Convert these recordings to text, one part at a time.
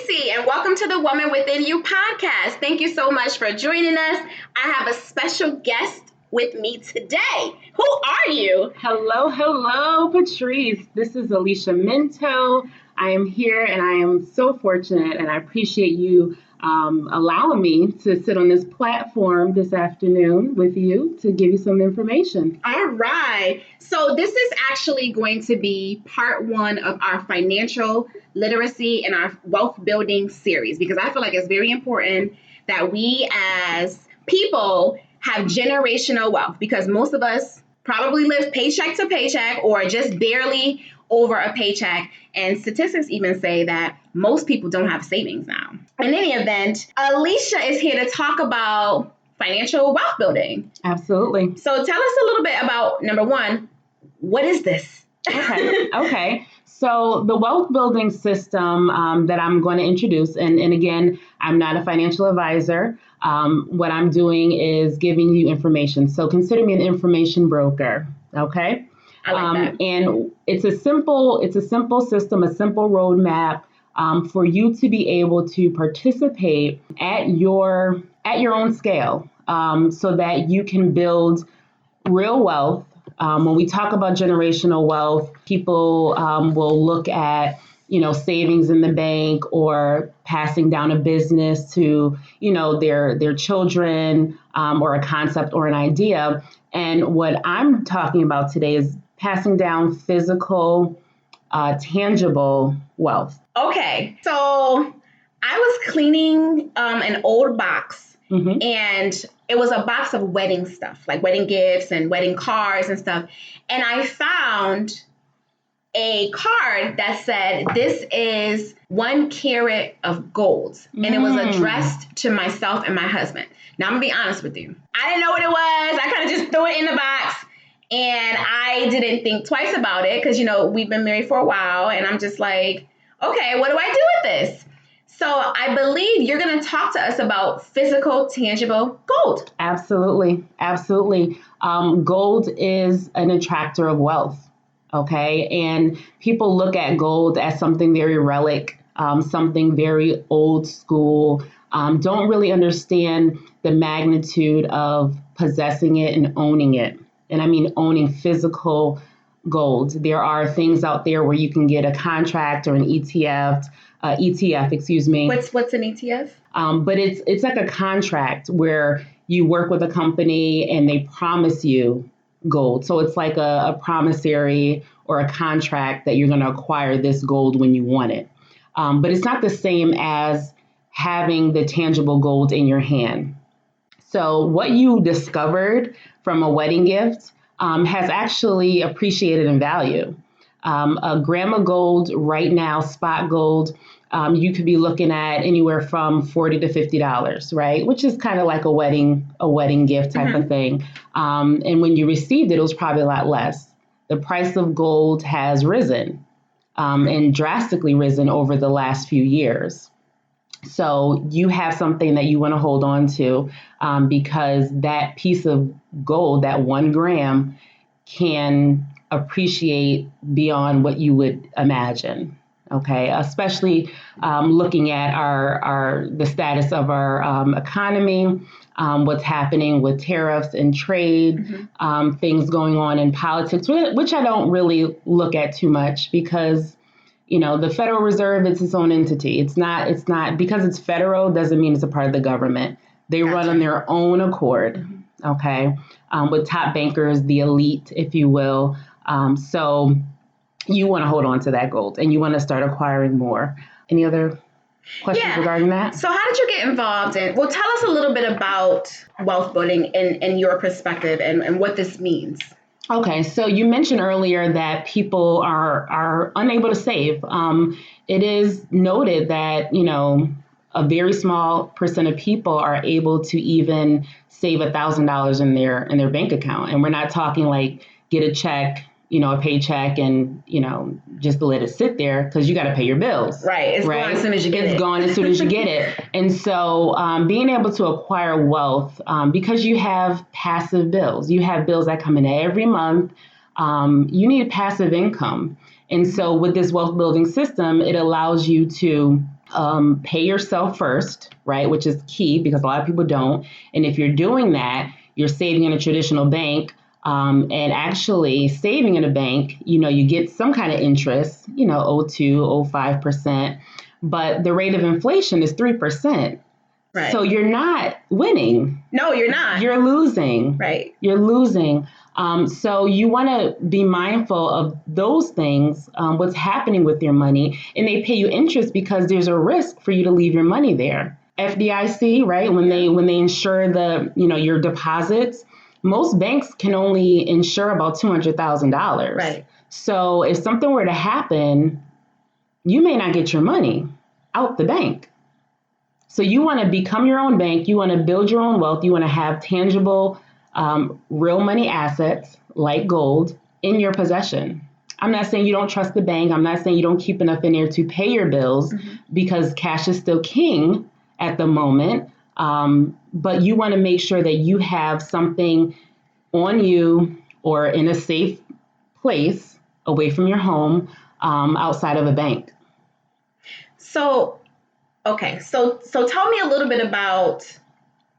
Tracy, and welcome to the Woman Within You podcast. Thank you so much for joining us. I have a special guest with me today. Who are you? Hello, Patrice. This is Alisha Minto. I am here and I am so fortunate and I appreciate you allowing me to sit on this platform this afternoon with you to give you some information. All right. So this is actually going to be part one of our financial literacy and our wealth building series, because I feel like it's very important that we as people have generational wealth, because most of us probably live paycheck to paycheck or just barely over a paycheck. And statistics even say that most people don't have savings now. In any event, Alisha is here to talk about financial wealth building. Absolutely. So tell us a little bit about, number one, what is this? Okay. So the wealth building system that I'm going to introduce, and again, I'm not a financial advisor. What I'm doing is giving you information. So consider me an information broker. Okay. I like that. And it's a simple system, a simple roadmap for you to be able to participate at your own scale, so that you can build real wealth. When we talk about generational wealth, people will look at, savings in the bank or passing down a business to, their children, or a concept or an idea. And what I'm talking about today is passing down physical, tangible wealth. Okay. So I was cleaning an old box, Mm-hmm. and it was a box of wedding stuff, like wedding gifts and wedding cards and stuff. And I found a card that said, "This is 1 carat of gold." And it was addressed to myself and my husband. Now, I'm going to be honest with you. I didn't know what it was. I kind of just threw it in the box. And I didn't think twice about it because, we've been married for a while. And I'm just like, okay, what do I do with this? So I believe you're going to talk to us about physical, tangible gold. Absolutely. Gold is an attractor of wealth. Okay. And people look at gold as something very relic, something very old school, don't really understand the magnitude of possessing it and owning it. And I mean owning physical gold. There are things out there where you can get a contract or an ETF, excuse me. What's an ETF? But it's like a contract where you work with a company and they promise you gold. So it's like a promissory or a contract that you're going to acquire this gold when you want it. But it's not the same as having the tangible gold in your hand. So what you discovered from a wedding gift has actually appreciated in value. A gram of gold right now, spot gold, you could be looking at anywhere from $40 to $50, right? Which is kind of like a wedding gift type of thing. And when you received it, it was probably a lot less. The price of gold has risen and drastically risen over the last few years. So you have something that you want to hold on to because that piece of gold, that 1 gram, can appreciate beyond what you would imagine. Okay, especially looking at the status of our economy, what's happening with tariffs and trade, things going on in politics, which I don't really look at too much because the Federal Reserve is its own entity. It's not because it's federal doesn't mean it's a part of the government. They run on their own accord, okay, with top bankers, the elite, if you will. So you want to hold on to that gold and you want to start acquiring more. Any other questions regarding that? So how did you get involved in? Well, tell us a little bit about wealth building in your perspective and what this means. Okay, so you mentioned earlier that people are unable to save. It is noted that, a very small percent of people are able to even save $1,000 in their bank account. And we're not talking like get a check, a paycheck and, just let it sit there because you got to pay your bills. Right. It's gone as soon as you get it. It's gone as soon as you get it. And so being able to acquire wealth because you have passive bills, you have bills that come in every month, you need passive income. And so with this wealth building system, it allows you to pay yourself first, right? Which is key because a lot of people don't. And if you're doing that, you're saving in a traditional bank. And actually saving in a bank, you get some kind of interest, 0.02, 0.05%, but the rate of inflation is 3%. Right. So you're not winning. No, you're not. You're losing. Right. You're losing. So you want to be mindful of those things, what's happening with your money, and they pay you interest because there's a risk for you to leave your money there. FDIC, right? When they insure your deposits, most banks can only insure about $200,000. Right. So if something were to happen, you may not get your money out the bank. So you want to become your own bank. You want to build your own wealth. You want to have tangible, real money assets like gold in your possession. I'm not saying you don't trust the bank. I'm not saying you don't keep enough in there to pay your bills because cash is still king at the moment. But you want to make sure that you have something on you or in a safe place away from your home, outside of a bank. So, okay. So tell me a little bit about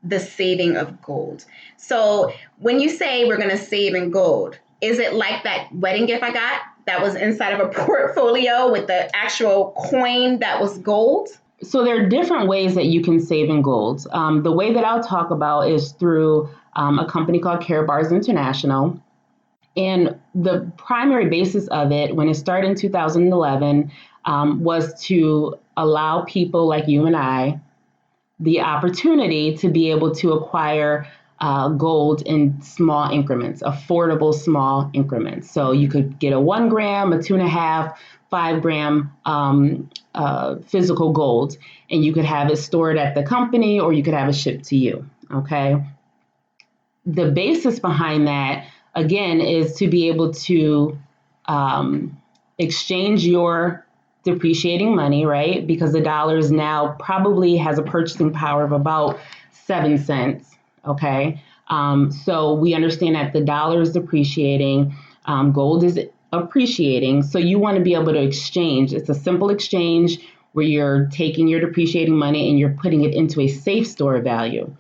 the saving of gold. So when you say we're going to save in gold, is it like that wedding gift I got that was inside of a portfolio with the actual coin that was gold? So there are different ways that you can save in gold. The way that I'll talk about is through a company called Care Bars International. And the primary basis of it, when it started in 2011, was to allow people like you and I the opportunity to be able to acquire gold in small increments, affordable small increments. So you could get a 1 gram, a 2.5, 5 gram physical gold, and you could have it stored at the company or you could have it shipped to you. Okay. The basis behind that, again, is to be able to exchange your depreciating money, right? Because the dollar is now probably has a purchasing power of about 7 cents. Okay. So we understand that the dollar is depreciating, gold is appreciating. So you want to be able to exchange. It's a simple exchange where you're taking your depreciating money and you're putting it into a safe store of value.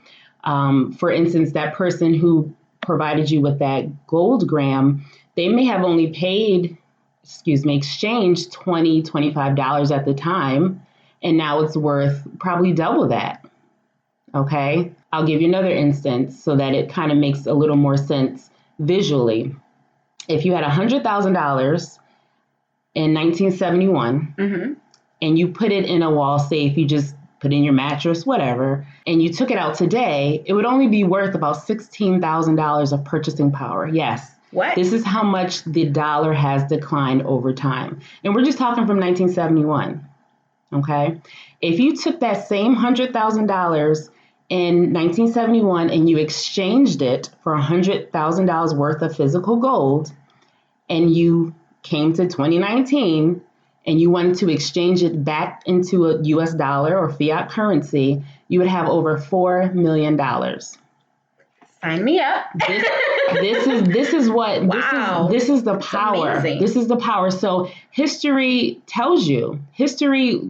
For instance, that person who provided you with that gold gram, they may have only exchanged $20, $25 at the time, and now it's worth probably double that. Okay, I'll give you another instance so that it kind of makes a little more sense visually. If you had $100,000 in 1971 and you put it in a wall safe, you just put in your mattress, whatever, and you took it out today, it would only be worth about $16,000 of purchasing power. Yes. What? This is how much the dollar has declined over time. And we're just talking from 1971. Okay. If you took that same $100,000 in 1971 and you exchanged it for $100,000 worth of physical gold, and you came to 2019 and you wanted to exchange it back into a US dollar or fiat currency, you would have over $4 million. Sign me up. This is what, wow. This is the power. This is the power. So history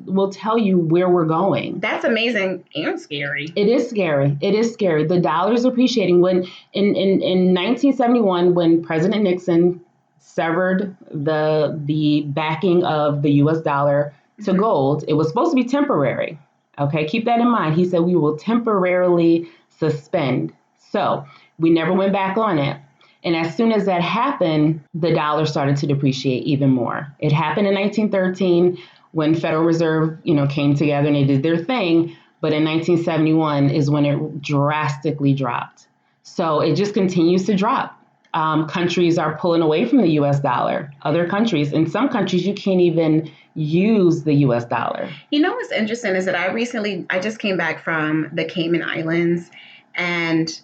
will tell you where we're going. That's amazing and scary. It is scary. The dollar is appreciating. When in 1971, when President Nixon severed the backing of the US dollar to gold, it was supposed to be temporary. Okay, keep that in mind. He said we will temporarily suspend. So we never went back on it. And as soon as that happened, the dollar started to depreciate even more. It happened in 1913 when Federal Reserve, came together and they did their thing. But in 1971 is when it drastically dropped. So it just continues to drop. Countries are pulling away from the US dollar. Other countries, in some countries, you can't even use the US dollar. You know what's interesting is that I just came back from the Cayman Islands, and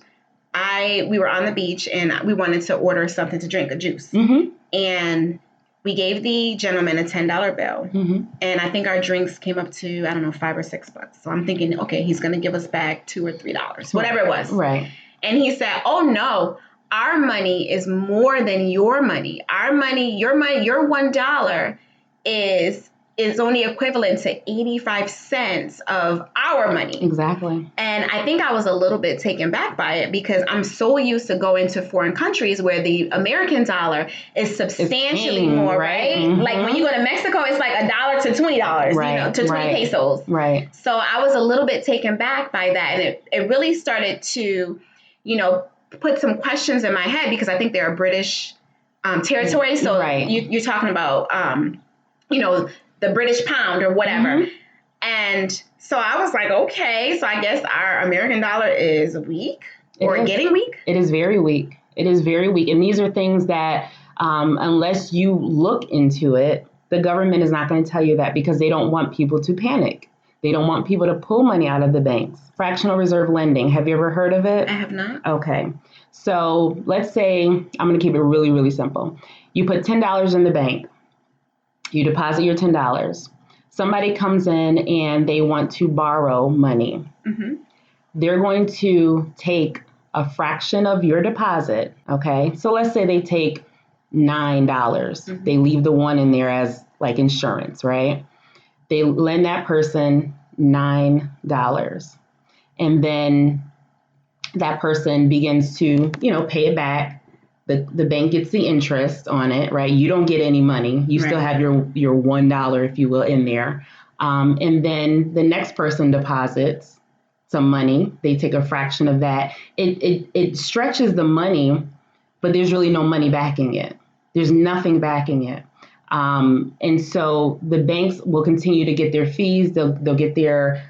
we were on the beach and we wanted to order something to drink, a juice. And we gave the gentleman a $10 bill. And I think our drinks came up to, I don't know, $5 or $6. So I'm thinking, okay, he's going to give us back $2 or $3, whatever it was. Right. And he said, oh no, our money is more than your money. Our money, your $1 is is only equivalent to 85 cents of our money. Exactly. And I think I was a little bit taken back by it because I'm so used to going to foreign countries where the American dollar is substantially more, right? Mm-hmm. Like when you go to Mexico, it's like $1 to $20, right. to 20 pesos. Right. So I was a little bit taken back by that. And it really started to, put some questions in my head because I think they're a British territory. So you're talking about, the British pound or whatever. Mm-hmm. And so I was like, okay, so I guess our American dollar is weak or getting weak. It is very weak. It is very weak. And these are things that unless you look into it, the government is not going to tell you that because they don't want people to panic. They don't want people to pull money out of the banks. Fractional reserve lending. Have you ever heard of it? I have not. Okay. So let's say, I'm going to keep it really, really simple. You put $10 in the bank. You deposit your $10. Somebody comes in and they want to borrow money. Mm-hmm. They're going to take a fraction of your deposit. Okay. So let's say they take $9. Mm-hmm. They leave the one in there as like insurance, right? They lend that person $9. And then that person begins to, pay it back. The bank gets the interest on it, right? You don't get any money. You still have your $1, if you will, in there. And then the next person deposits some money. They take a fraction of that. It stretches the money, but there's really no money backing it. There's nothing backing it. And so the banks will continue to get their fees. They'll get their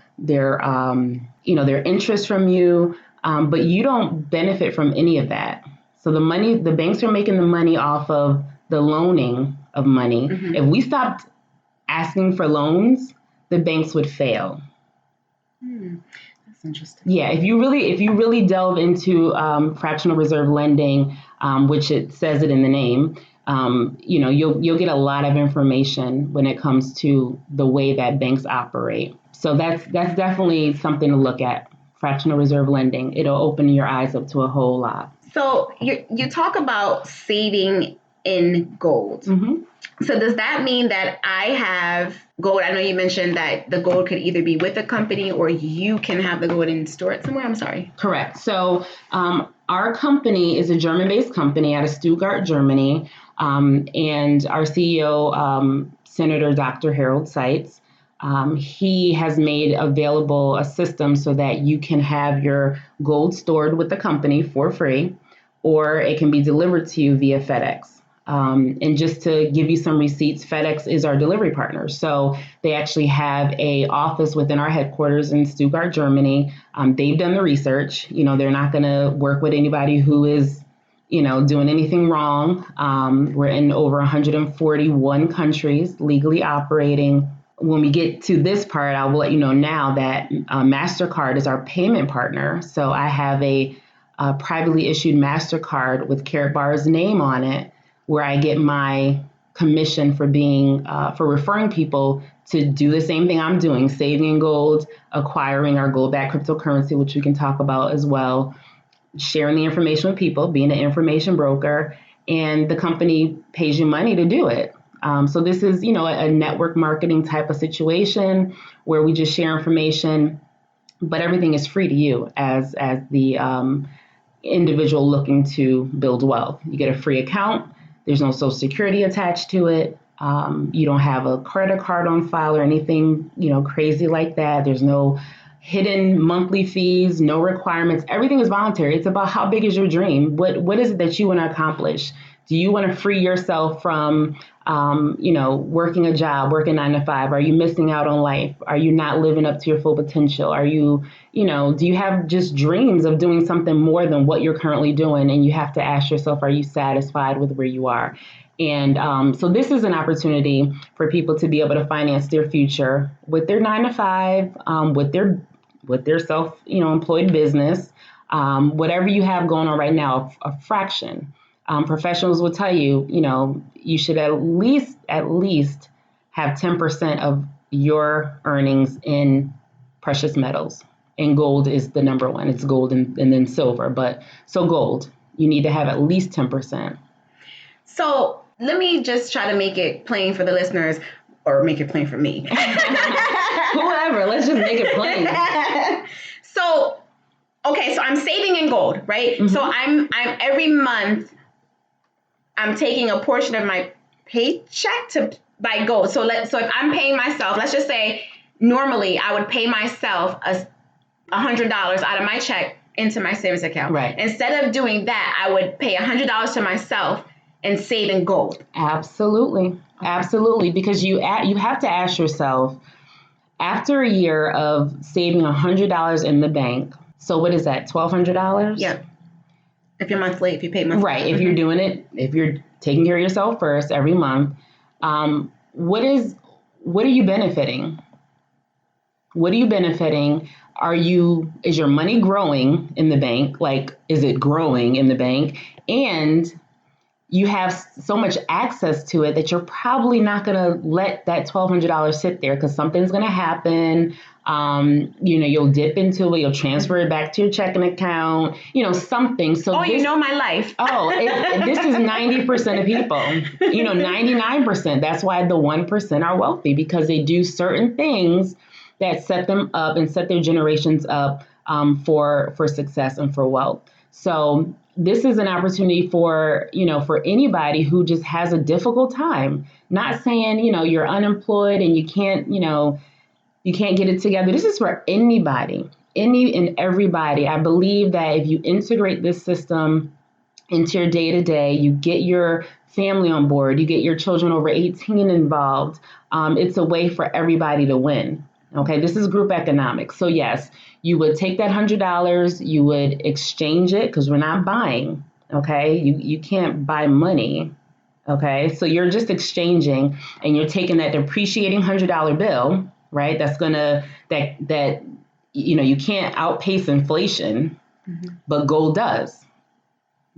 interest from you, but you don't benefit from any of that. So the banks are making the money off of the loaning of money. Mm-hmm. If we stopped asking for loans, the banks would fail. That's interesting. Yeah, if you really delve into fractional reserve lending, which it says it in the name, you'll get a lot of information when it comes to the way that banks operate. So that's definitely something to look at. Fractional reserve lending. It'll open your eyes up to a whole lot. So you talk about saving in gold. Mm-hmm. So does that mean that I have gold? I know you mentioned that the gold could either be with the company or you can have the gold and store it somewhere. I'm sorry. Correct. So our company is a German-based company out of Stuttgart, Germany. And our CEO, Senator Dr. Harold Seitz, he has made available a system so that you can have your gold stored with the company for free, or it can be delivered to you via FedEx. And just to give you some receipts, FedEx is our delivery partner. So they actually have an office within our headquarters in Stuttgart, Germany. They've done the research. They're not going to work with anybody who is, doing anything wrong. We're in over 141 countries legally operating. When we get to this part, I will let you know now that MasterCard is our payment partner. So I have a privately issued MasterCard with Karatbar's name on it, where I get my commission for for referring people to do the same thing I'm doing, saving in gold, acquiring our gold-backed cryptocurrency, which we can talk about as well, sharing the information with people, being an information broker, and the company pays you money to do it. So this is, a network marketing type of situation where we just share information, but everything is free to you as the individual looking to build wealth. You get a free account. There's no Social Security attached to it. You don't have a credit card on file or anything, crazy like that. There's no hidden monthly fees, no requirements. Everything is voluntary. It's about how big is your dream? What is it that you want to accomplish? Do you want to free yourself from, working a job, working 9 to 5? Are you missing out on life? Are you not living up to your full potential? Are you, do you have just dreams of doing something more than what you're currently doing? And you have to ask yourself, are you satisfied with where you are? And so this is an opportunity for people to be able to finance their future with their 9 to 5, with their self, employed business, whatever you have going on right now, a fraction. Professionals will tell you, you should at least have 10% of your earnings in precious metals. And gold is the number one. It's gold and then silver. But so gold, you need to have at least 10%. So let me just try to make it plain for the listeners. or make it plain for me. Whoever, let's just make it plain. So, okay, so I'm saving in gold, right? Mm-hmm. So I'm every month I'm taking a portion of my paycheck to buy gold. So if I'm paying myself, let's just say normally I would pay myself $100 out of my check into my savings account. Right. Instead of doing that, I would pay $100 to myself and save in gold. Absolutely. Okay. Absolutely. Because you have to ask yourself, after a year of saving $100 in the bank, so what is that, $1,200? Yeah. If you're monthly, if you pay monthly. Right. If you're doing it, if you're taking care of yourself first every month, what are you benefiting? What are you benefiting? Is your money growing in the bank? Like, is it growing in the bank? And you have so much access to it that you're probably not going to let that $1,200 sit there because something's going to happen. You'll dip into it. You'll transfer it back to your checking account, something. So you know my life. This is 90% of people, 99%. That's why the 1% are wealthy, because they do certain things that set them up and set their generations up for success and for wealth. So this is an opportunity for anybody who just has a difficult time. Not saying, you're unemployed and you can't get it together. This is for anybody, any and everybody. I believe that if you integrate this system into your day-to-day, you get your family on board, you get your children over 18 involved, it's a way for everybody to win. Okay, this is group economics. So yes, you would take that $100, you would exchange it, because we're not buying. Okay, you can't buy money. Okay, so you're just exchanging, and you're taking that depreciating $100 bill, right? That's gonna you can't outpace inflation, but gold does.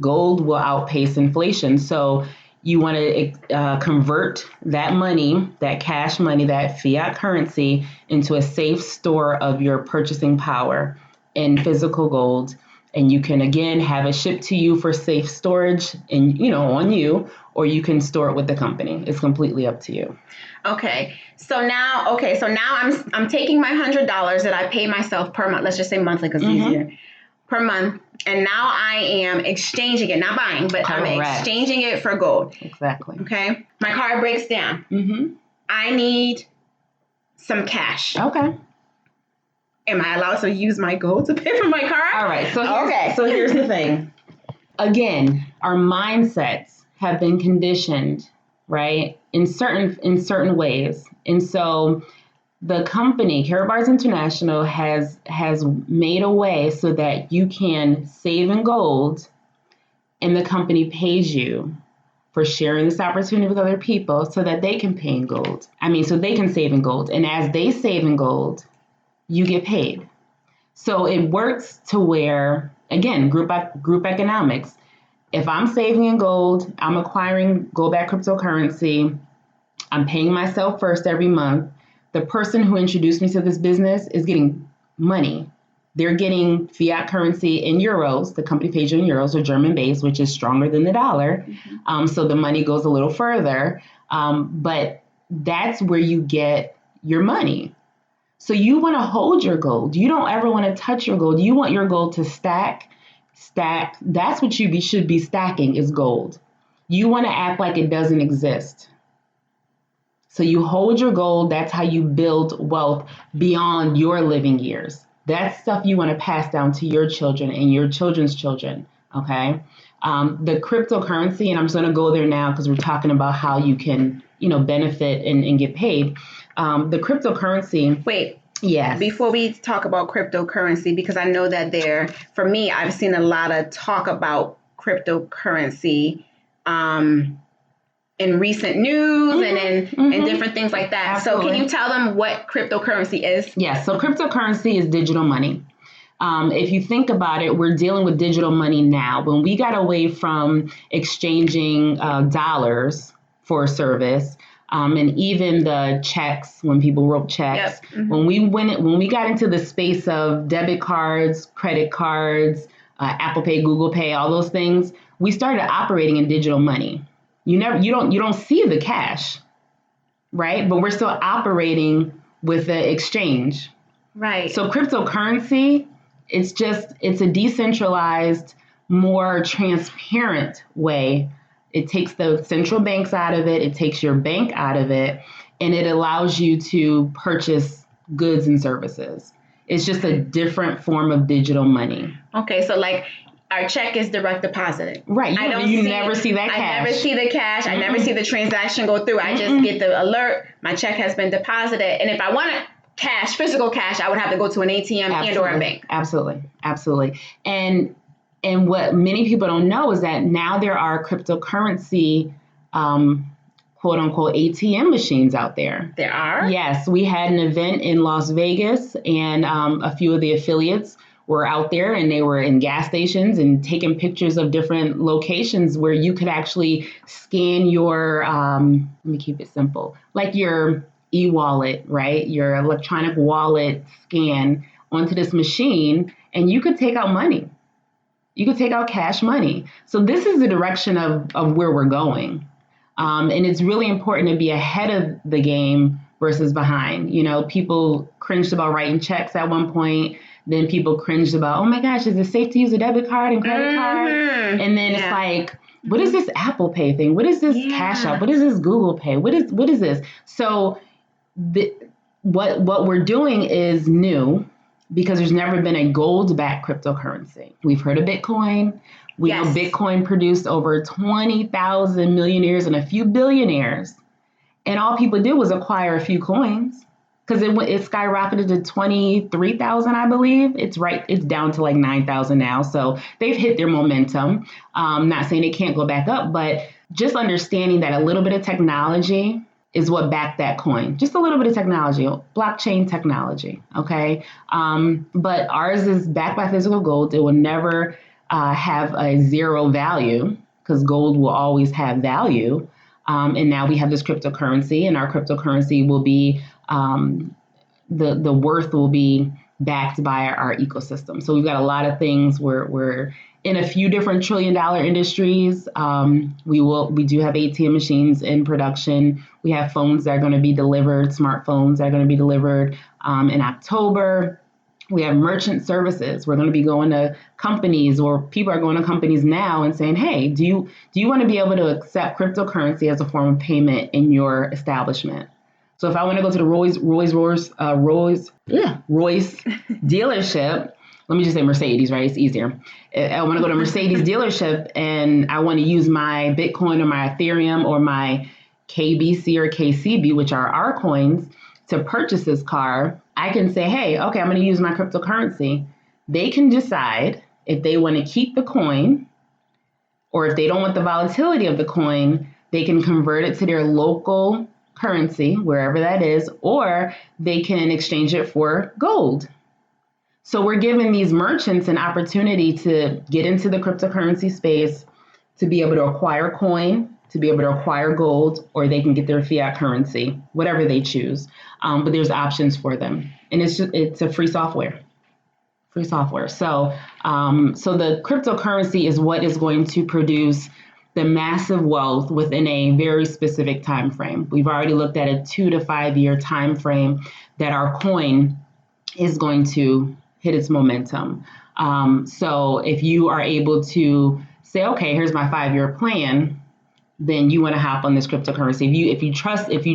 Gold will outpace inflation. So you want to convert that money, that cash money, that fiat currency, into a safe store of your purchasing power in physical gold. And you can, again, have it shipped to you for safe storage and, on you, or you can store it with the company. It's completely up to you. Okay. So now I'm taking my $100 that I pay myself per month. Let's just say monthly because it's easier. Per month. And now I am exchanging it, not buying, but Correct. I'm exchanging it for gold. Exactly. Okay. My card breaks down. I need some cash. Okay. Am I allowed to use my gold to pay for my card? All right. So here's the thing. Again, our mindsets have been conditioned, right, in certain ways. And so the company, Karatbars International, has made a way so that you can save in gold, and the company pays you for sharing this opportunity with other people so that they can pay in gold. So they can save in gold. And as they save in gold, you get paid. So it works to where, again, group economics. If I'm saving in gold, I'm acquiring gold-backed cryptocurrency, I'm paying myself first every month. The person who introduced me to this business is getting money. They're getting fiat currency in euros. The company pays you in euros, or German-based, which is stronger than the dollar. So the money goes a little further. But that's where you get your money. So you want to hold your gold. You don't ever want to touch your gold. You want your gold to stack. That's what you should be stacking, is gold. You want to act like it doesn't exist. So you hold your gold. That's how you build wealth beyond your living years. That's stuff you want to pass down to your children and your children's children. Okay. The cryptocurrency, and I'm just going to go there now because we're talking about how you can, benefit and get paid. The cryptocurrency. Wait. Yes. Before we talk about cryptocurrency, because I know that for me, I've seen a lot of talk about cryptocurrency in recent news and different things like that. Absolutely. So can you tell them what cryptocurrency is? Yes. So cryptocurrency is digital money. If you think about it, we're dealing with digital money now. When we got away from exchanging dollars for a service, and even the checks, when people wrote checks, when we got into the space of debit cards, credit cards, Apple Pay, Google Pay, all those things, we started operating in digital money. You don't see the cash. right? But we're still operating with an exchange. Right. So cryptocurrency, it's a decentralized, more transparent way. It takes the central banks out of it. It takes your bank out of it, and it allows you to purchase goods and services. It's just a different form of digital money. Okay, so like our check is direct deposited. Right. You never see that cash. I never see the cash. I never see the transaction go through. I just get the alert. My check has been deposited. And if I want cash, physical cash, I would have to go to an ATM and or a bank. Absolutely. And what many people don't know is that now there are cryptocurrency quote unquote ATM machines out there. There are? Yes. We had an event in Las Vegas, and a few of the affiliates were out there, and they were in gas stations and taking pictures of different locations where you could actually scan your, let me keep it simple, like your e-wallet, right? Your electronic wallet scan onto this machine, and you could take out money. You could take out cash money. So this is the direction of where we're going. And it's really important to be ahead of the game versus behind. You know, people cringed about writing checks at one point. Then people cringed about, oh my gosh, is it safe to use a debit card and credit card? And then it's like, what is this Apple Pay thing? What is this Cash App? What is this Google Pay? What is this? So what we're doing is new, because there's never been a gold-backed cryptocurrency. We've heard of Bitcoin. We know Bitcoin produced over 20,000 millionaires and a few billionaires. And all people did was acquire a few coins, because it skyrocketed to 23,000, I believe. It's down to like 9,000 now. So they've hit their momentum. Not saying it can't go back up, but just understanding that a little bit of technology is what backed that coin. Just a little bit of technology, blockchain technology, okay? But ours is backed by physical gold. It will never have a zero value, because gold will always have value. And now we have this cryptocurrency, and our cryptocurrency will be, the worth will be backed by our ecosystem. So we've got a lot of things. We're in a few different $1 trillion industries. We do have ATM machines in production. We have phones that are going to be delivered, smartphones that are going to be delivered in October. We have merchant services. We're going to be going to companies, or people are going to companies now and saying, hey, do you want to be able to accept cryptocurrency as a form of payment in your establishment? So if I want to go to the Royce dealership, let me just say Mercedes, right? It's easier. I want to go to Mercedes dealership and I want to use my Bitcoin or my Ethereum or my KBC or KCB, which are our coins, to purchase this car. I can say, hey, okay, I'm going to use my cryptocurrency. They can decide if they want to keep the coin, or if they don't want the volatility of the coin, they can convert it to their local currency, wherever that is, or they can exchange it for gold. So we're giving these merchants an opportunity to get into the cryptocurrency space, to be able to acquire coin, to be able to acquire gold, or they can get their fiat currency, whatever they choose. But there's options for them. And it's a free software. So the cryptocurrency is what is going to produce the massive wealth within a very specific time frame. We've already looked at a 2 to 5 year time frame that our coin is going to hit its momentum. So if you are able to say, okay, here's my 5-year plan, then you want to hop on this cryptocurrency. If you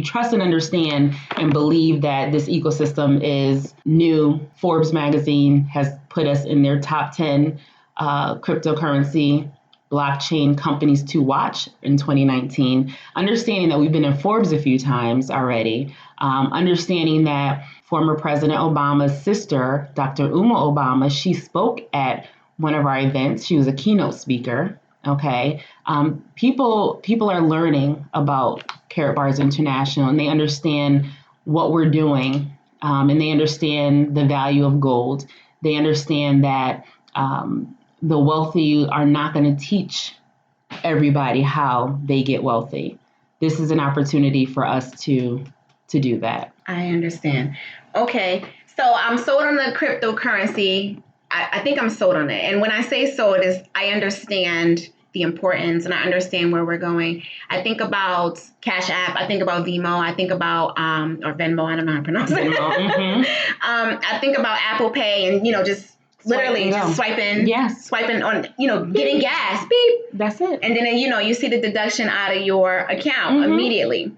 trust and understand and believe that this ecosystem is new. Forbes magazine has put us in their top 10 cryptocurrency blockchain companies to watch in 2019. Understanding that we've been in Forbes a few times already. Understanding that former President Obama's sister, Dr. Uma Obama, she spoke at one of our events. She was a keynote speaker. Okay. People are learning about Karatbars International, and they understand what we're doing, and they understand the value of gold. They understand that the wealthy are not going to teach everybody how they get wealthy. This is an opportunity for us to do that. I understand. Okay. So I'm sold on the cryptocurrency. I think I'm sold on it. And when I say sold, is I understand the importance and I understand where we're going. I think about Cash App. I think about Venmo. I think about, or Venmo. I don't know how to pronounce it. Mm-hmm. I think about Apple Pay and, just literally just swiping on, getting gas. Beep. That's it. And then, you see the deduction out of your account immediately.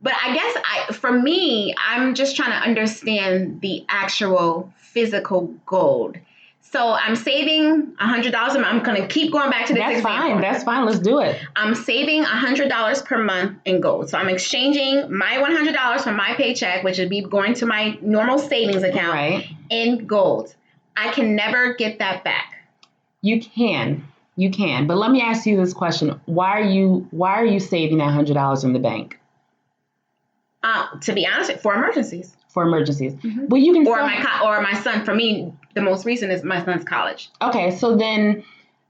But I guess for me, I'm just trying to understand the actual physical gold. So I'm saving $100. I'm going to keep going back to this example. That's fine. Let's do it. I'm saving $100 per month in gold. So I'm exchanging my $100 from my paycheck, which would be going to my normal savings account, in gold. I can never get that back. You can. But let me ask you this question. Why are you saving that $100 in the bank? To be honest, for emergencies. For emergencies. Mm-hmm. Well, you can or my son. For me, the most recent is my son's college. Okay, so then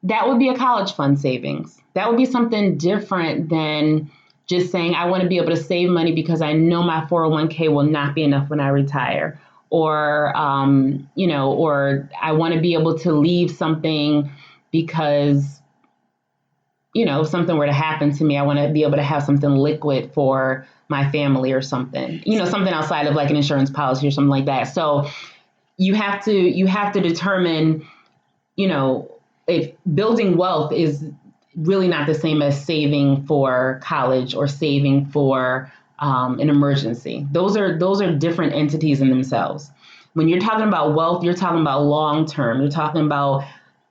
that would be a college fund savings. That would be something different than just saying I want to be able to save money because I know my 401k will not be enough when I retire, or or I want to be able to leave something because if something were to happen to me, I want to be able to have something liquid for my family or something, something outside of like an insurance policy or something like that. So you have to determine, if building wealth is really not the same as saving for college or saving for an emergency. Those are different entities in themselves. When you're talking about wealth, you're talking about long-term. You're talking about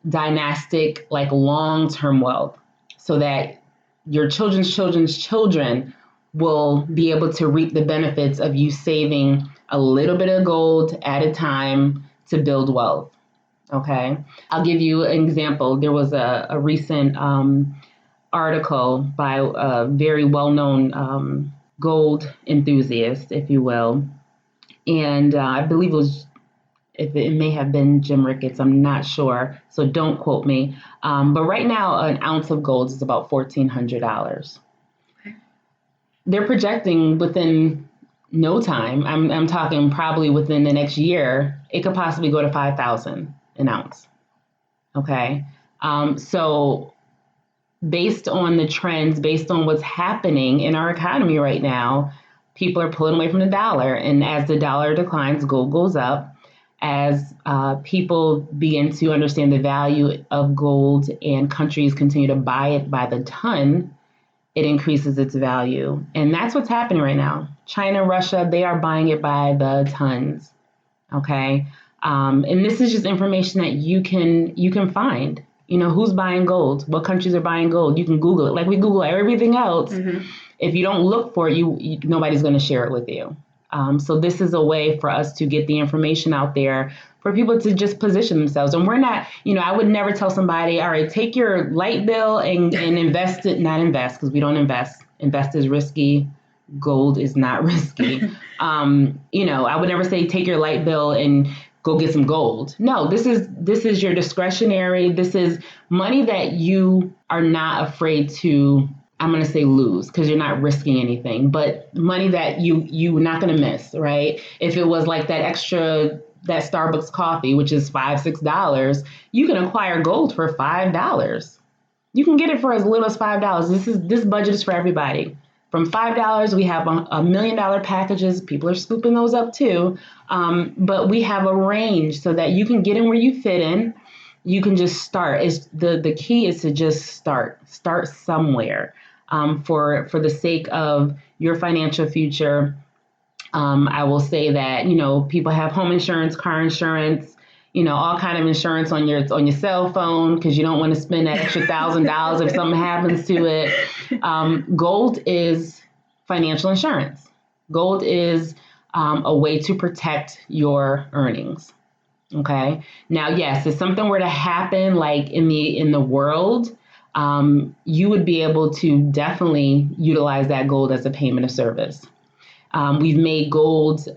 dynastic, like long-term wealth, so that your children's children's children will be able to reap the benefits of you saving a little bit of gold at a time to build wealth. Okay. I'll give you an example. There was a recent article by a very well-known gold enthusiast, if you will. And I believe it may have been Jim Ricketts. I'm not sure. So don't quote me. But right now, an ounce of gold is about $1,400. They're projecting within no time, I'm talking probably within the next year, it could possibly go to $5,000 an ounce. Okay. So based on the trends, based on what's happening in our economy right now, people are pulling away from the dollar. And as the dollar declines, gold goes up. As people begin to understand the value of gold and countries continue to buy it by the ton, it increases its value. And that's what's happening right now. China, Russia, they are buying it by the tons. Okay. And this is just information that you can find. Who's buying gold? What countries are buying gold? You can Google it. Like we Google everything else. Mm-hmm. If you don't look for it, nobody's going to share it with you. So this is a way for us to get the information out there for people to just position themselves. And we're not, I would never tell somebody, all right, take your light bill and invest it, not invest, because we don't invest. Invest is risky. Gold is not risky. I would never say take your light bill and go get some gold. No, this is your discretionary. This is money that you are not afraid to, I'm going to say lose, because you're not risking anything, but money that you're not going to miss, right? If it was like that Starbucks coffee, which is $5-6, you can acquire gold for $5. You can get it for as little as $5. This budget is for everybody. From $5, we have $1 million packages. People are scooping those up too. But we have a range so that you can get in where you fit in. You can just start. The key is to just start somewhere. For the sake of your financial future, I will say that, people have home insurance, car insurance, all kind of insurance on your cell phone, because you don't want to spend that extra $1,000 if something happens to it. Gold is financial insurance. Gold is a way to protect your earnings. Okay. Now, yes, if something were to happen like in the world, you would be able to definitely utilize that gold as a payment of service. We've made gold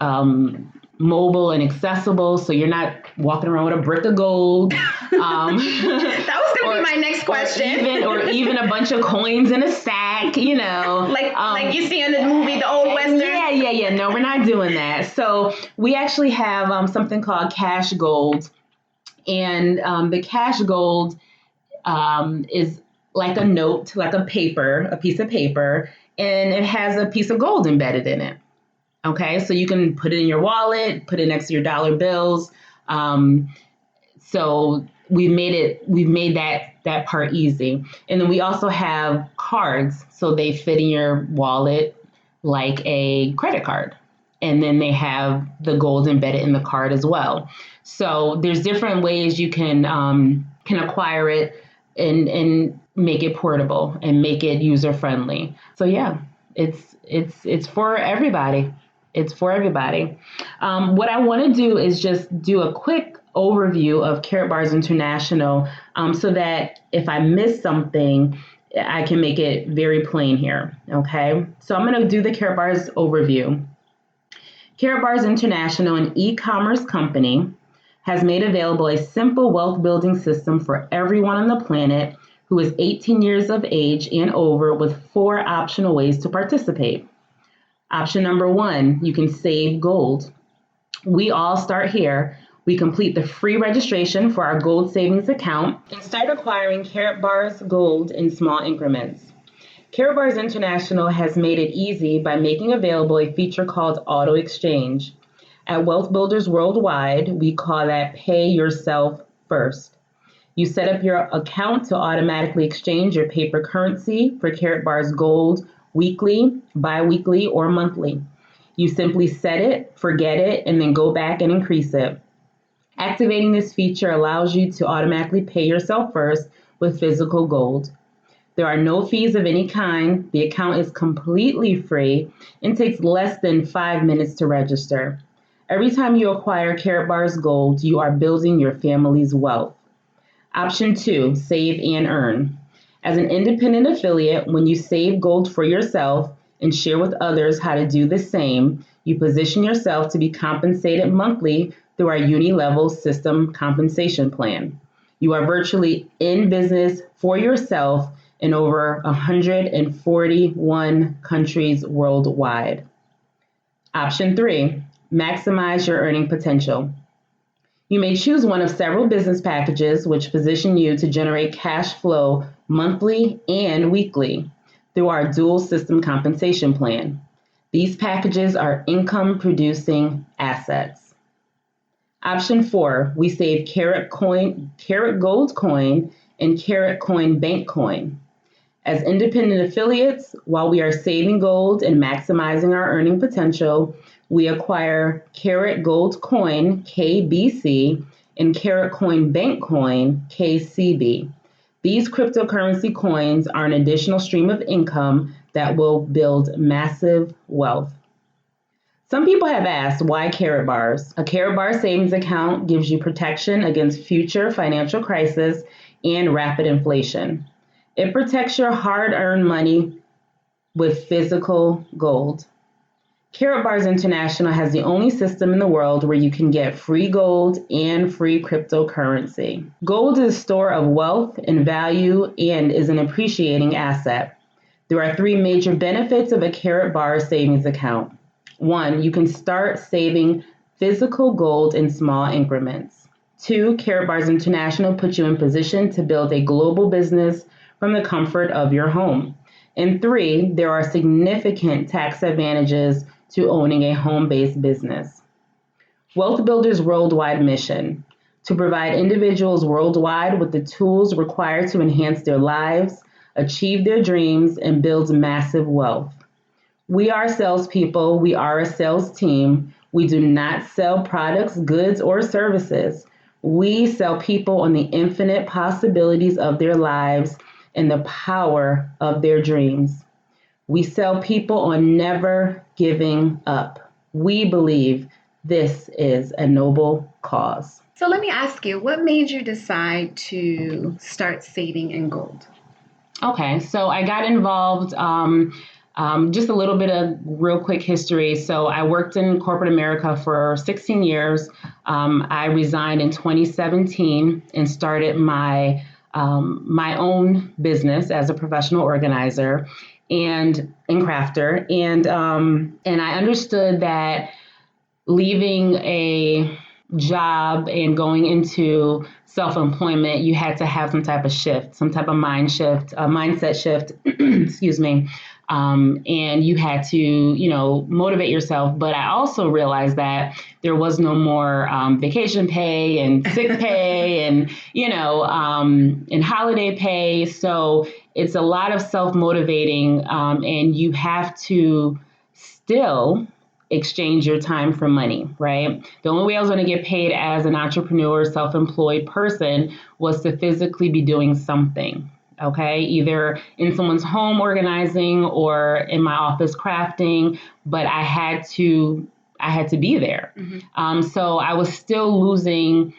mobile and accessible, so you're not walking around with a brick of gold. That was going to be my next question. Or even a bunch of coins in a sack, like you see in the movie, the old Western. Yeah. No, we're not doing that. So we actually have something called cash gold, and the cash gold is like a note, like a piece of paper, and it has a piece of gold embedded in it. Okay, so you can put it in your wallet, put it next to your dollar bills. So we've made that part easy. And then we also have cards, so they fit in your wallet like a credit card. And then they have the gold embedded in the card as well. So there's different ways you can acquire it and make it portable and make it user friendly. So yeah, it's for everybody. It's for everybody. What I want to do is just do a quick overview of Karatbars International, so that if I miss something, I can make it very plain here. Okay, so I'm going to do the Karatbars overview. Karatbars International, an e-commerce company, has made available a simple wealth building system for everyone on the planet who is 18 years of age and over, with 4 optional ways to participate. Option number 1, you can save gold. We all start here. We complete the free registration for our gold savings account and start acquiring Karatbars gold in small increments. Karatbars International has made it easy by making available a feature called Auto Exchange. At Wealth Builders Worldwide, we call that Pay Yourself First. You set up your account to automatically exchange your paper currency for Karatbars gold weekly, bi-weekly, or monthly. You simply set it, forget it, and then go back and increase it. Activating this feature allows you to automatically pay yourself first with physical gold. There are no fees of any kind. The account is completely free and takes less than 5 minutes to register. Every time you acquire Karatbars gold, you are building your family's wealth. Option 2, save and earn. As an independent affiliate, when you save gold for yourself and share with others how to do the same, you position yourself to be compensated monthly through our uni-level system compensation plan. You are virtually in business for yourself in over 141 countries worldwide. Option 3, maximize your earning potential. You may choose one of several business packages which position you to generate cash flow monthly and weekly through our dual system compensation plan. These packages are income producing assets. Option 4, we save Karat Gold Coin and Karat Coin Bank Coin. As independent affiliates, while we are saving gold and maximizing our earning potential, we acquire Karat Gold Coin, KBC, and Karat Coin Bank Coin, KCB. These cryptocurrency coins are an additional stream of income that will build massive wealth. Some people have asked, why Karatbars? A Karatbar savings account gives you protection against future financial crisis and rapid inflation. It protects your hard-earned money with physical gold. Karatbars International has the only system in the world where you can get free gold and free cryptocurrency. Gold is a store of wealth and value and is an appreciating asset. There are 3 major benefits of a Karatbar savings account. 1, you can start saving physical gold in small increments. 2, Karatbars International puts you in position to build a global business from the comfort of your home. And 3, there are significant tax advantages to owning a home-based business. Wealth Builders Worldwide mission: to provide individuals worldwide with the tools required to enhance their lives, achieve their dreams, and build massive wealth. We are salespeople. We are a sales team. We do not sell products, goods, or services. We sell people on the infinite possibilities of their lives and the power of their dreams. We sell people on never giving up. We believe this is a noble cause. So let me ask you, what made you decide to start saving in gold? Okay, so I got involved, just a little bit of real quick history. So I worked in corporate America for 16 years. I resigned in 2017 and started my own business as a professional organizer and crafter. And I understood that leaving a job and going into self-employment, you had to have some type of shift, some type of mindset shift, excuse me. And you had to, motivate yourself. But I also realized that there was no more vacation pay and sick pay and, and holiday pay. So it's a lot of self-motivating, and you have to still exchange your time for money, right? The only way I was going to get paid as an entrepreneur, self-employed person was to physically be doing something. Okay, either in someone's home organizing or in my office crafting, but I had to be there. Mm-hmm. So I was still losing,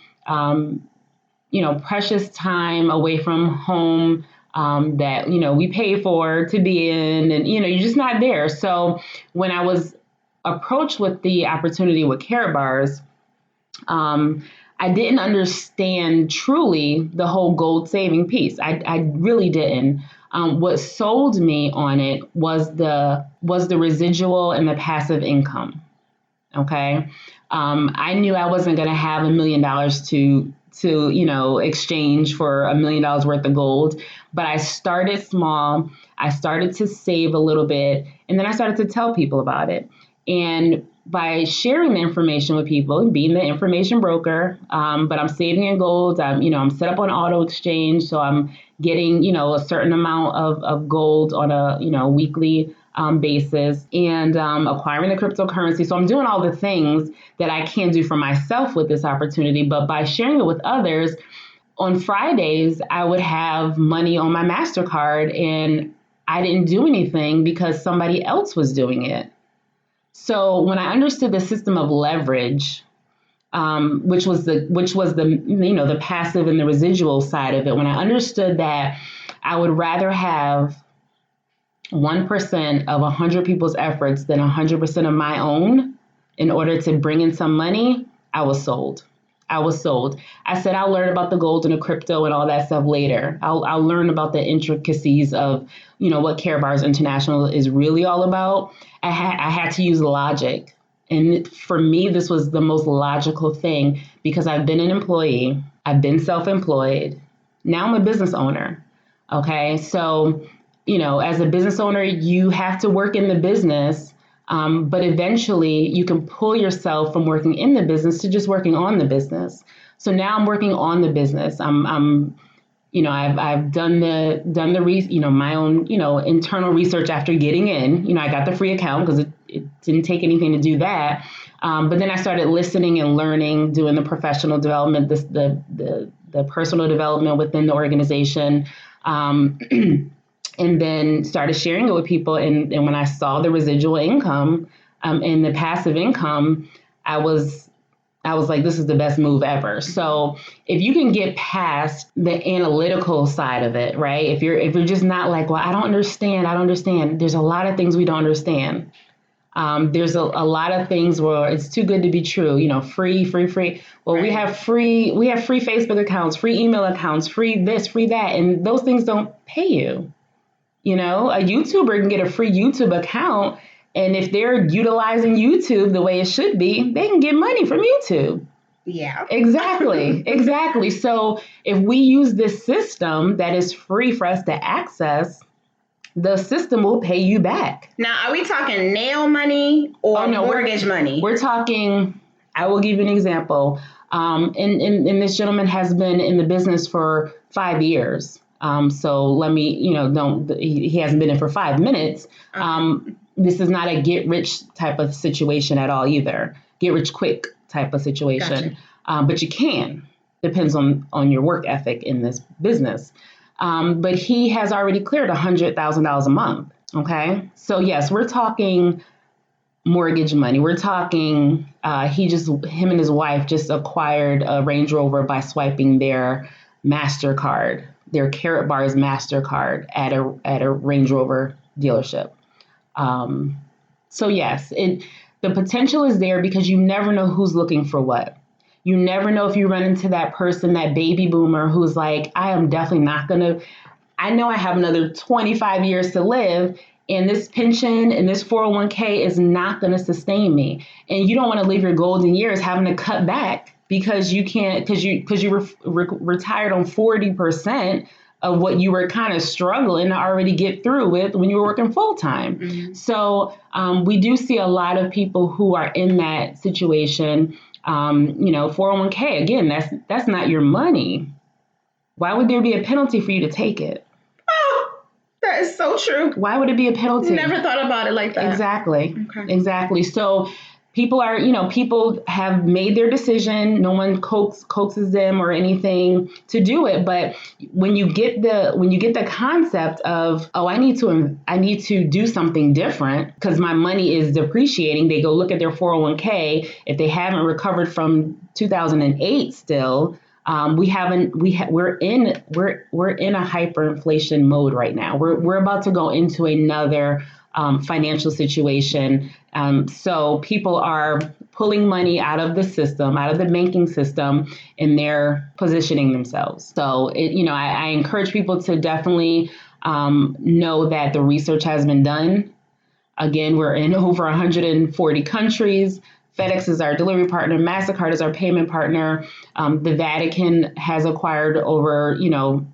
precious time away from home that, we pay for to be in, and, you're just not there. So when I was approached with the opportunity with Carrot Bars, I didn't understand truly the whole gold saving piece. I really didn't. What sold me on it was the residual and the passive income. Okay, I knew I wasn't going to have $1 million to exchange for $1 million worth of gold, but I started small. I started to save a little bit, and then I started to tell people about it. And by sharing the information with people, being the information broker, but I'm saving in gold. I'm set up on auto exchange, so I'm getting, a certain amount of gold on a, weekly basis, and acquiring the cryptocurrency. So I'm doing all the things that I can do for myself with this opportunity, but by sharing it with others, on Fridays, I would have money on my MasterCard, and I didn't do anything because somebody else was doing it. So when I understood the system of leverage, which was the the passive and the residual side of it, when I understood that I would rather have 1% of 100 people's efforts than 100% of my own in order to bring in some money, I was sold. I said, I'll learn about the gold and the crypto and all that stuff later. I'll learn about the intricacies of, what Carrot Bars International is really all about. I had to use logic. And for me, this was the most logical thing because I've been an employee. I've been self-employed. Now I'm a business owner. Okay. So, as a business owner, you have to work in the business. But eventually you can pull yourself from working in the business to just working on the business. So now I'm working on the business. I've done my own, internal research after getting in. I got the free account because it didn't take anything to do that. But then I started listening and learning, doing the professional development, the personal development within the organization. And then started sharing it with people. And when I saw the residual income and the passive income, I was like, this is the best move ever. So if you can get past the analytical side of it, right? If you're just not like, well, I don't understand. There's a lot of things we don't understand. There's a lot of things where it's too good to be true, free. Well, right. we have free Facebook accounts, free email accounts, free this, free that. And those things don't pay you. A YouTuber can get a free YouTube account, and if they're utilizing YouTube the way it should be, they can get money from YouTube. Yeah. Exactly. So if we use this system that is free for us to access, the system will pay you back. Now, are we talking nail money or mortgage money? We're talking, I will give you an example. And this gentleman has been in the business for 5 years. So let me, he hasn't been in for 5 minutes. Okay. This is not a get rich type of situation at all either. Get rich quick type of situation. Gotcha. But you can, depends on your work ethic in this business. But he has already cleared $100,000 a month. Okay. So yes, we're talking mortgage money. We're talking, him and his wife just acquired a Range Rover by swiping their MasterCard, their Carrot Bars MasterCard at a Range Rover dealership. So yes, the potential is there because you never know who's looking for what. You never know if you run into that person, that baby boomer who's like, I am definitely not I know I have another 25 years to live, and this pension and this 401k is not going to sustain me. And you don't want to live your golden years having to cut back because you can't, because you retired on 40% of what you were kind of struggling to already get through with when you were working full time. Mm-hmm. So we do see a lot of people who are in that situation. 401k, again, that's not your money. Why would there be a penalty for you to take it? Oh, that is so true. Why would it be a penalty? Never thought about it like that. Exactly. Okay. Exactly. So people have made their decision. No one coaxes them or anything to do it. But when you get the concept of, oh, I need to do something different because my money is depreciating. They go look at their 401k. If they haven't recovered from 2008 still, we're in a hyperinflation mode right now. We're about to go into another financial situation. So people are pulling money out of the system, out of the banking system, and they're positioning themselves. So I encourage people to definitely know that the research has been done. Again, we're in over 140 countries. FedEx is our delivery partner. MasterCard is our payment partner. The Vatican has acquired over,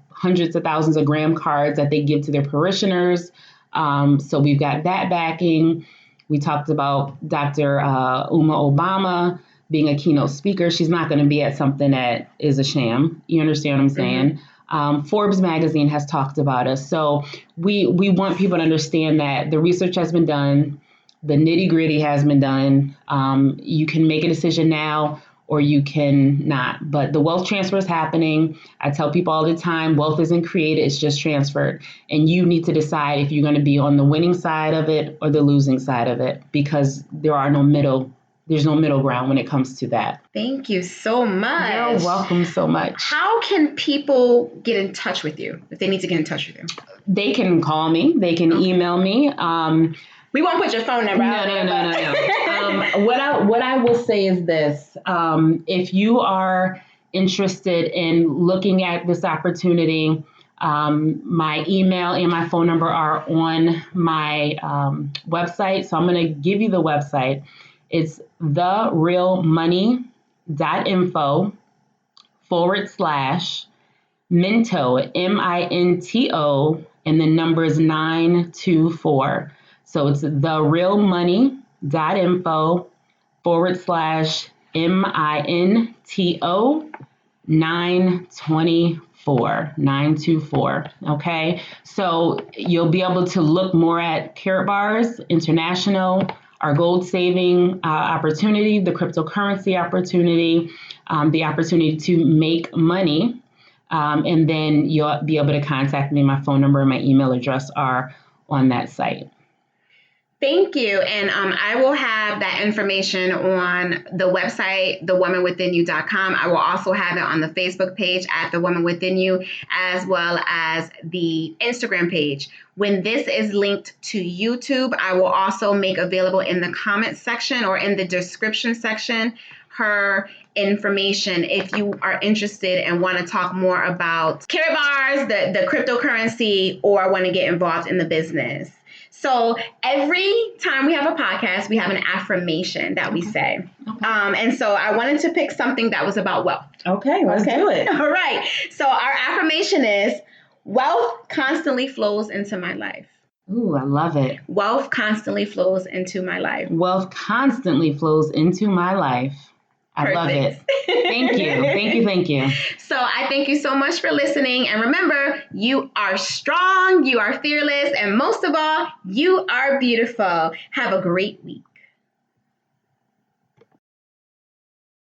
hundreds of thousands of Graham cards that they give to their parishioners. So we've got that backing. We talked about Dr. Uma Obama being a keynote speaker. She's not going to be at something that is a sham. You understand what I'm saying? Mm-hmm. Forbes magazine has talked about us. So we want people to understand that the research has been done. The nitty gritty has been done. You can make a decision now or you can not. But the wealth transfer is happening. I tell people all the time, wealth isn't created, it's just transferred. And you need to decide if you're going to be on the winning side of it or the losing side of it, because there's no middle ground when it comes to that. Thank you so much. You're welcome so much. How can people get in touch with you if they need to get in touch with you? They can call me. They can email me. We won't put your phone number out. No. What I will say is this. If you are interested in looking at this opportunity, my email and my phone number are on my website. So I'm going to give you the website. It's therealmoney.info/Minto, MINTO, and the number is 924. So it's therealmoney.info/MINTO 924. Okay. So you'll be able to look more at Karatbars International, our gold saving opportunity, the cryptocurrency opportunity, the opportunity to make money. And then you'll be able to contact me. My phone number and my email address are on that site. Thank you. And I will have that information on the website, thewomanwithinyou.com. I will also have it on the Facebook page at The Woman Within You, as well as the Instagram page. When this is linked to YouTube, I will also make available in the comment section or in the description section her information if you are interested and want to talk more about Karatbars, the cryptocurrency, or want to get involved in the business. So every time we have a podcast, we have an affirmation that we say. Okay. And so I wanted to pick something that was about wealth. Okay, let's do it. All right. So our affirmation is, wealth constantly flows into my life. Ooh, I love it. Wealth constantly flows into my life. Wealth constantly flows into my life. I love it. Thank you. So I thank you so much for listening. And remember, you are strong, you are fearless, and most of all, you are beautiful. Have a great week.